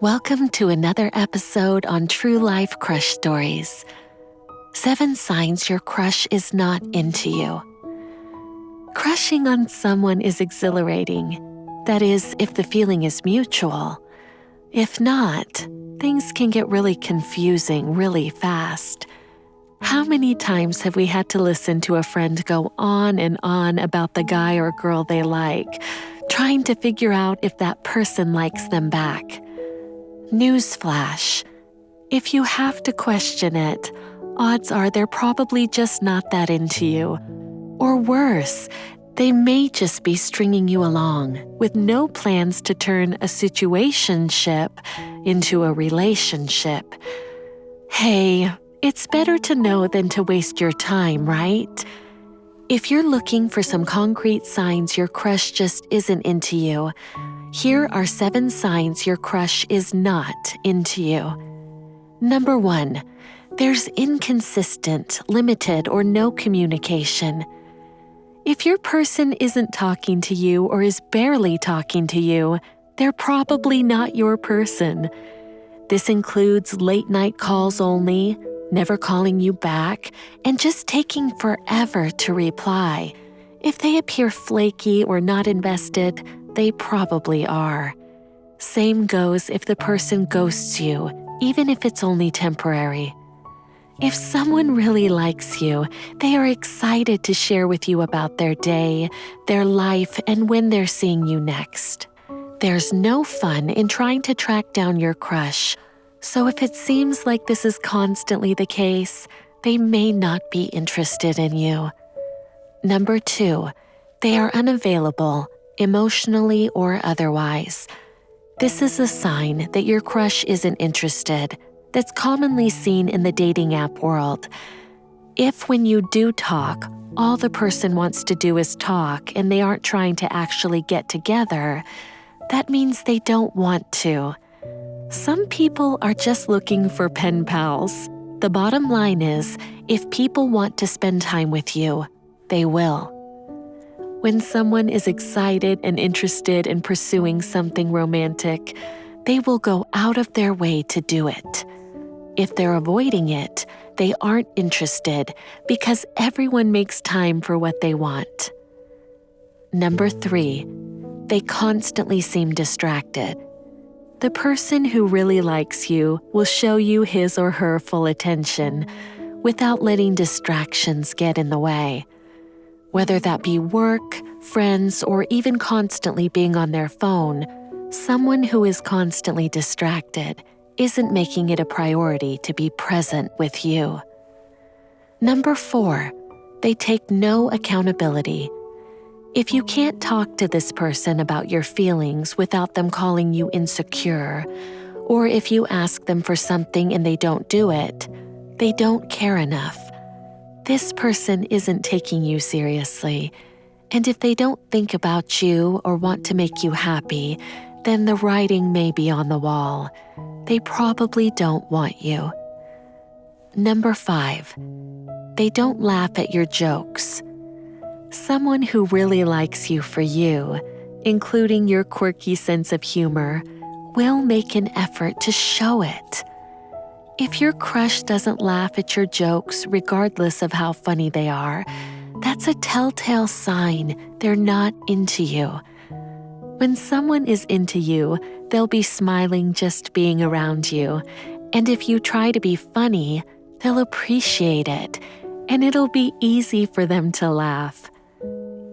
Welcome to another episode on True Life Crush Stories. 7 signs your crush is not into you. Crushing on someone is exhilarating. That is, if the feeling is mutual. If not, things can get really confusing really fast. How many times have we had to listen to a friend go on and on about the guy or girl they like, trying to figure out if that person likes them back? Newsflash: if you have to question it, odds are they're probably just not that into you. Or worse, they may just be stringing you along with no plans to turn a situationship into a relationship. Hey, it's better to know than to waste your time, right? If you're looking for some concrete signs your crush just isn't into you, here are 7 signs your crush is not into you. Number 1, there's inconsistent, limited, or no communication. If your person isn't talking to you or is barely talking to you, they're probably not your person. This includes late-night calls only, never calling you back, and just taking forever to reply. If they appear flaky or not invested, they probably are. Same goes if the person ghosts you, even if it's only temporary. If someone really likes you, they are excited to share with you about their day, their life, and when they're seeing you next. There's no fun in trying to track down your crush, so if it seems like this is constantly the case, they may not be interested in you. Number 2, they are unavailable, emotionally or otherwise. This is a sign that your crush isn't interested. That's commonly seen in the dating app world. If when you do talk, all the person wants to do is talk and they aren't trying to actually get together, that means they don't want to. Some people are just looking for pen pals. The bottom line is, if people want to spend time with you, they will. When someone is excited and interested in pursuing something romantic, they will go out of their way to do it. If they're avoiding it, they aren't interested because everyone makes time for what they want. Number 3, they constantly seem distracted. The person who really likes you will show you his or her full attention without letting distractions get in the way. Whether that be work, friends, or even constantly being on their phone, someone who is constantly distracted isn't making it a priority to be present with you. Number 4, they take no accountability. If you can't talk to this person about your feelings without them calling you insecure, or if you ask them for something and they don't do it, they don't care enough. This person isn't taking you seriously, and if they don't think about you or want to make you happy, then the writing may be on the wall. They probably don't want you. Number 5, they don't laugh at your jokes. Someone who really likes you for you, including your quirky sense of humor, will make an effort to show it. If your crush doesn't laugh at your jokes regardless of how funny they are, that's a telltale sign they're not into you. When someone is into you, they'll be smiling just being around you, and if you try to be funny, they'll appreciate it, and it'll be easy for them to laugh.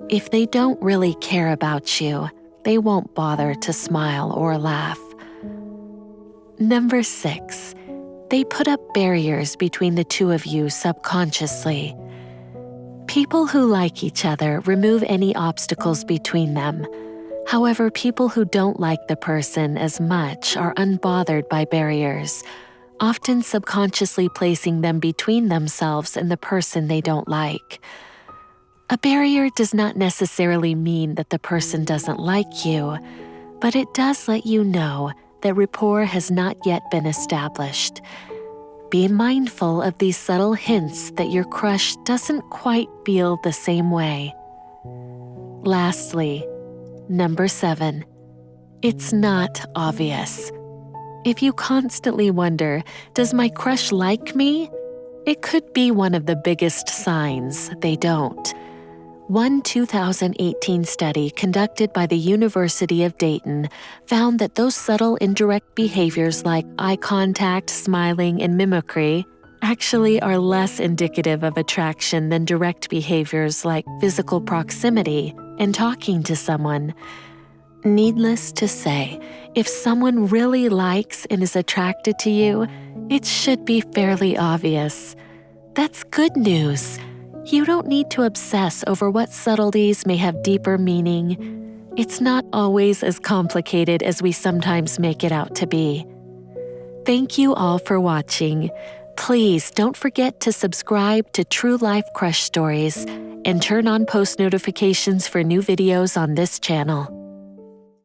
If they don't really care about you, they won't bother to smile or laugh. Number 6, they put up barriers between the two of you subconsciously. People who like each other remove any obstacles between them. However, people who don't like the person as much are unbothered by barriers, often subconsciously placing them between themselves and the person they don't like. A barrier does not necessarily mean that the person doesn't like you, but it does let you know that rapport has not yet been established. Be mindful of these subtle hints that your crush doesn't quite feel the same way. Lastly, number 7, it's not obvious. If you constantly wonder, does my crush like me? It could be one of the biggest signs they don't. One 2018 study conducted by the University of Dayton found that those subtle indirect behaviors like eye contact, smiling, and mimicry actually are less indicative of attraction than direct behaviors like physical proximity and talking to someone. Needless to say, if someone really likes and is attracted to you, it should be fairly obvious. That's good news. You don't need to obsess over what subtleties may have deeper meaning. It's not always as complicated as we sometimes make it out to be. Thank you all for watching. Please don't forget to subscribe to True Life Crush Stories and turn on post notifications for new videos on this channel.